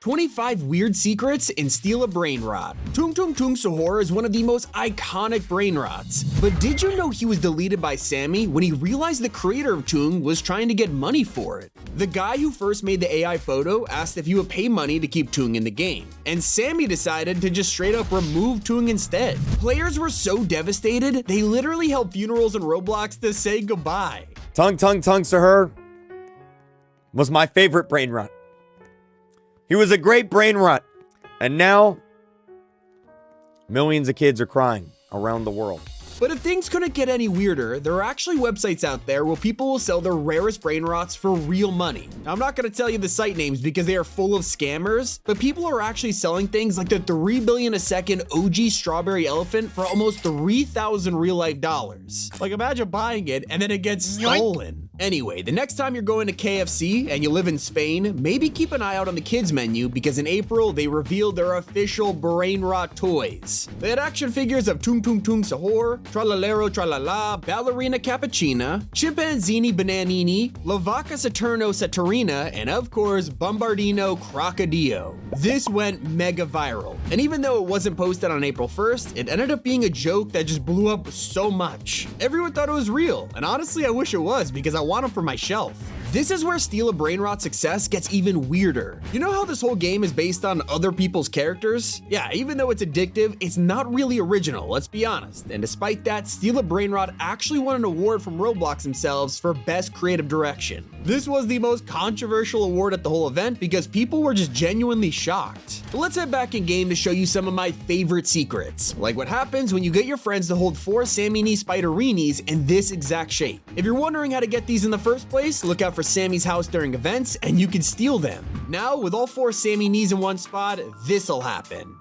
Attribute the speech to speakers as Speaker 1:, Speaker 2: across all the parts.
Speaker 1: 25 weird secrets in Steal a Brainrot. TUNG SAHUR is one of the most iconic Brainrots, but did you know he was deleted by Sammy when he realized the creator of TUNG was trying to get money for it? The guy who first made the AI photo asked if he would pay money to keep TUNG in the game, and Sammy decided to just straight up remove TUNG instead. Players were so devastated, they literally held funerals in Roblox to say goodbye.
Speaker 2: TUNG SAHUR was my favorite Brainrot. He was a great Brainrot, and now millions of kids are crying around the world.
Speaker 1: But if things couldn't get any weirder, there are actually websites out there where people will sell their rarest Brainrots for real money. Now, I'm not going to tell you the site names because they are full of scammers, but people are actually selling things like the 3 billion a second OG strawberry elephant for almost 3,000 real life dollars. Like, imagine buying it and then it gets stolen. Anyway, the next time you're going to KFC and you live in Spain, maybe keep an eye out on the kids menu because in April, they revealed their official Brainrot toys. They had action figures of TUNG SAHUR, Tralalero Tralala, Ballerina Cappuccina, Chimpanzini Bananini, La Vaca Saturno Saturina, and of course, Bombardino Crocodillo. This went mega viral, and even though it wasn't posted on April 1st, it ended up being a joke that just blew up so much. Everyone thought it was real, and honestly, I wish it was because I want them for my shelf. This is where Steal a Brainrot success gets even weirder. You know how this whole game is based on other people's characters? Yeah, even though it's addictive, it's not really original, let's be honest. And despite that, Steal a Brainrot actually won an award from Roblox themselves for Best Creative Direction. This was the most controversial award at the whole event because people were just genuinely shocked. But let's head back in game to show you some of my favorite secrets, like what happens when you get your friends to hold 4 Sammy Spiderinis in this exact shape. If you're wondering how to get these in the first place, look out for Sammy's house during events and you can steal them. Now, with all 4 Sammy knees in one spot, this'll happen.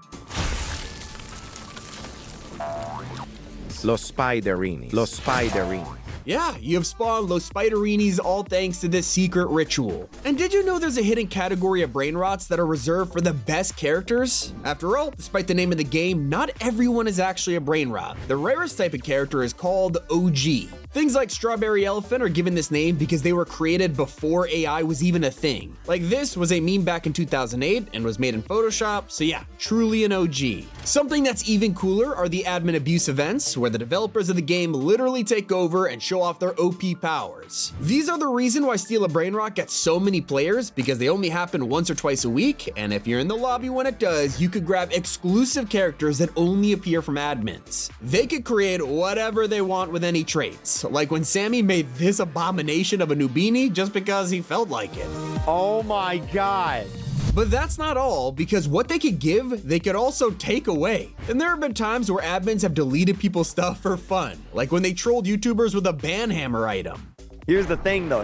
Speaker 3: Los Spiderini.
Speaker 1: Yeah, you have spawned Los Spiderinis all thanks to this secret ritual. And did you know there's a hidden category of Brainrots that are reserved for the best characters? After all, despite the name of the game, not everyone is actually a Brainrot. The rarest type of character is called OG. Things like Strawberry Elephant are given this name because they were created before AI was even a thing. Like this was a meme back in 2008 and was made in Photoshop, so yeah, truly an OG. Something that's even cooler are the admin abuse events, where the developers of the game literally take over and show off their OP powers. These are the reason why Steal a Brainrot gets so many players, because they only happen once or twice a week, and if you're in the lobby when it does, you could grab exclusive characters that only appear from admins. They could create whatever they want with any traits, like when Sammy made this abomination of a Nubini just because he felt like it.
Speaker 2: Oh my god.
Speaker 1: But that's not all, because what they could give, they could also take away. And there have been times where admins have deleted people's stuff for fun, like when they trolled YouTubers with a banhammer item.
Speaker 2: Here's the thing though,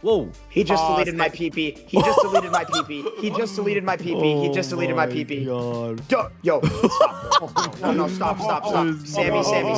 Speaker 2: Whoa.
Speaker 4: He just deleted my PP. He just deleted my PP. He just deleted my PP. He just deleted my PP. Yo, stop. No, stop. Sammy, stop.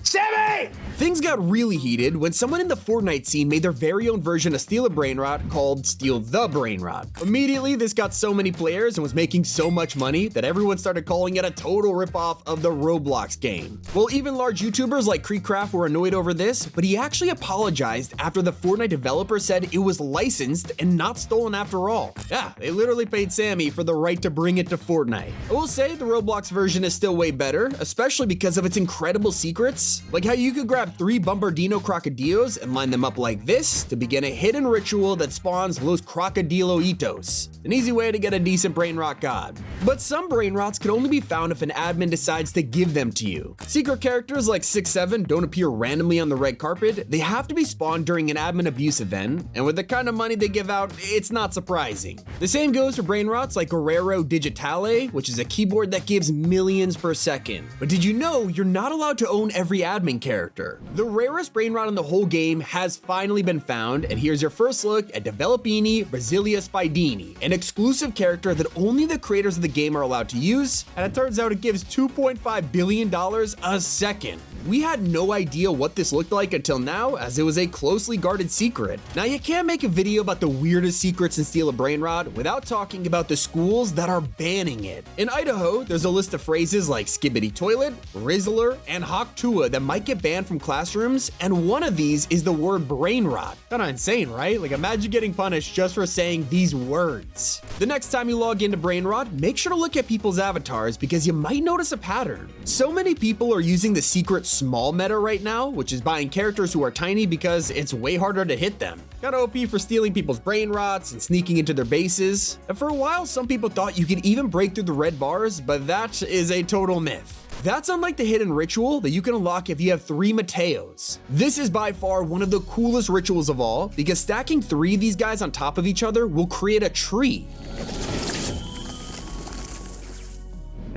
Speaker 4: Sammy!
Speaker 1: Things got really heated when someone in the Fortnite scene made their very own version of Steal a Brainrot called Steal the Brainrot. Immediately, this got so many players and was making so much money that everyone started calling it a total ripoff of the Roblox game. Well, even large YouTubers like KreekCraft were annoyed over this, but he actually apologized after the Fortnite developer said it was licensed and not stolen after all. Yeah, they literally paid Sammy for the right to bring it to Fortnite. I will say the Roblox version is still way better, especially because of its incredible secrets, like how you could grab 3 Bombardino Crocodillos and line them up like this to begin a hidden ritual that spawns Los Crocodiloitos, an easy way to get a decent Brainrot god. But some Brainrots can only be found if an admin decides to give them to you. Secret characters like 6-7 don't appear randomly on the red carpet, they have to be spawned during an admin abuse event, and with the kind of money they give out, it's not surprising. The same goes for Brainrots like Guerrero Digitale, which is a keyboard that gives millions per second. But did you know you're not allowed to own every admin character? The rarest Brainrot in the whole game has finally been found, and here's your first look at Developini Brasilia Spidini, an exclusive character that only the creators of the game are allowed to use, and it turns out it gives $2.5 billion a second. We had no idea what this looked like until now, as it was a closely guarded secret. Now, you can't make a video about the weirdest secrets and steal a Brainrot without talking about the schools that are banning it. In Idaho, there's a list of phrases like skibbity toilet, rizzler, and hawktua that might get banned from classrooms, and one of these is the word Brainrot. Kinda insane, right? Like, imagine getting punished just for saying these words. The next time you log into Brainrot, make sure to look at people's avatars because you might notice a pattern. So many people are using the secret small meta right now, which is buying characters who are tiny because it's way harder to hit them. Kinda OP for stealing people's Brainrots and sneaking into their bases. And for a while, some people thought you could even break through the red bars, but that is a total myth. That's unlike the hidden ritual that you can unlock if you have 3 Mateos. This is by far one of the coolest rituals of all because stacking 3 of these guys on top of each other will create a tree.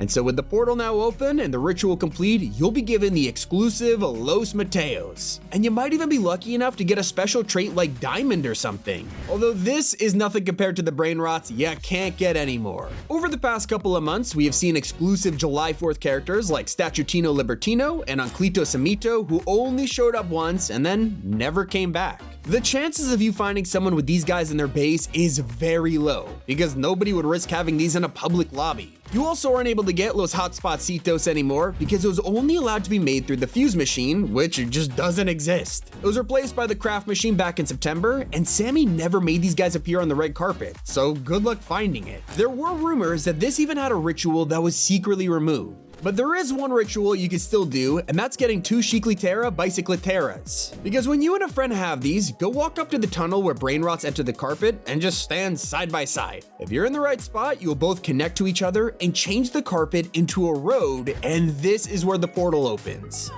Speaker 1: And so with the portal now open and the ritual complete, you'll be given the exclusive Los Mateos. And you might even be lucky enough to get a special trait like Diamond or something. Although this is nothing compared to the Brainrots you can't get anymore. Over the past couple of months, we have seen exclusive July 4th characters like Statutino Libertino and Anclito Samito who only showed up once and then never came back. The chances of you finding someone with these guys in their base is very low, because nobody would risk having these in a public lobby. You also aren't able to get Los Hotspotcitos anymore because it was only allowed to be made through the Fuse machine, which just doesn't exist. It was replaced by the Craft machine back in September, and Sammy never made these guys appear on the red carpet, so good luck finding it. There were rumors that this even had a ritual that was secretly removed. But there is one ritual you can still do, and that's getting 2 Chiclitera Bicycliteras. Because when you and a friend have these, go walk up to the tunnel where Brainrots enter the carpet and just stand side by side. If you're in the right spot, you'll both connect to each other and change the carpet into a road, and this is where the portal opens.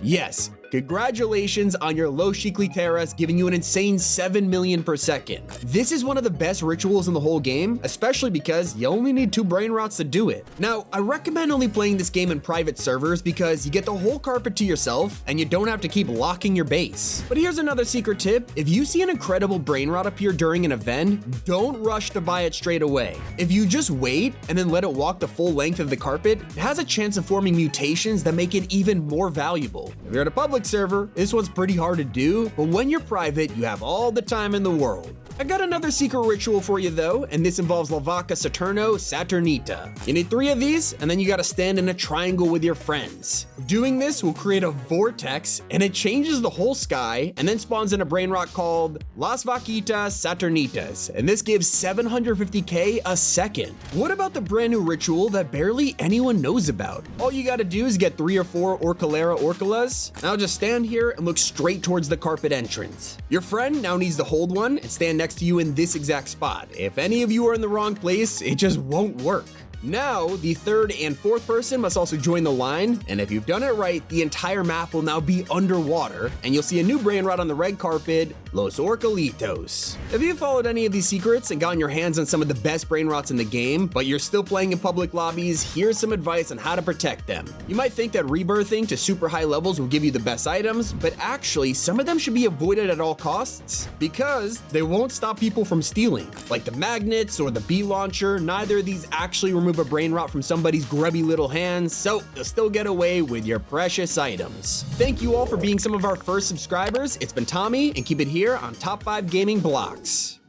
Speaker 1: Yes, congratulations on your Los Chicliteras giving you an insane 7 million per second. This is one of the best rituals in the whole game, especially because you only need 2 Brainrots to do it. Now, I recommend only playing this game in private servers because you get the whole carpet to yourself and you don't have to keep locking your base. But here's another secret tip. If you see an incredible Brainrot appear during an event, don't rush to buy it straight away. If you just wait and then let it walk the full length of the carpet, it has a chance of forming mutations that make it even more valuable. If you're at a public server, this one's pretty hard to do, but when you're private, you have all the time in the world. I got another secret ritual for you though, and this involves La Vaca Saturno Saturnita. You need 3 of these, and then you gotta stand in a triangle with your friends. Doing this will create a vortex, and it changes the whole sky, and then spawns in a Brainrot called Las Vaquitas Saturnitas, and this gives 750k a second. What about the brand new ritual that barely anyone knows about? All you gotta do is get 3 or 4 Orcalera Orcalas. Now just stand here and look straight towards the carpet entrance. Your friend now needs to hold one and stand next to you in this exact spot. If any of you are in the wrong place, it just won't work. Now, the 3rd and 4th person must also join the line, and if you've done it right, the entire map will now be underwater, and you'll see a new Brainrot on the red carpet, Los Orcalitos. If you've followed any of these secrets and gotten your hands on some of the best Brainrots in the game, but you're still playing in public lobbies, here's some advice on how to protect them. You might think that rebirthing to super high levels will give you the best items, but actually, some of them should be avoided at all costs, because they won't stop people from stealing. Like the magnets or the bee launcher, neither of these actually remove a Brainrot from somebody's grubby little hands, so you'll still get away with your precious items. Thank you all for being some of our first subscribers. It's been Tommy, and keep it here on Top 5 Gaming Blocks.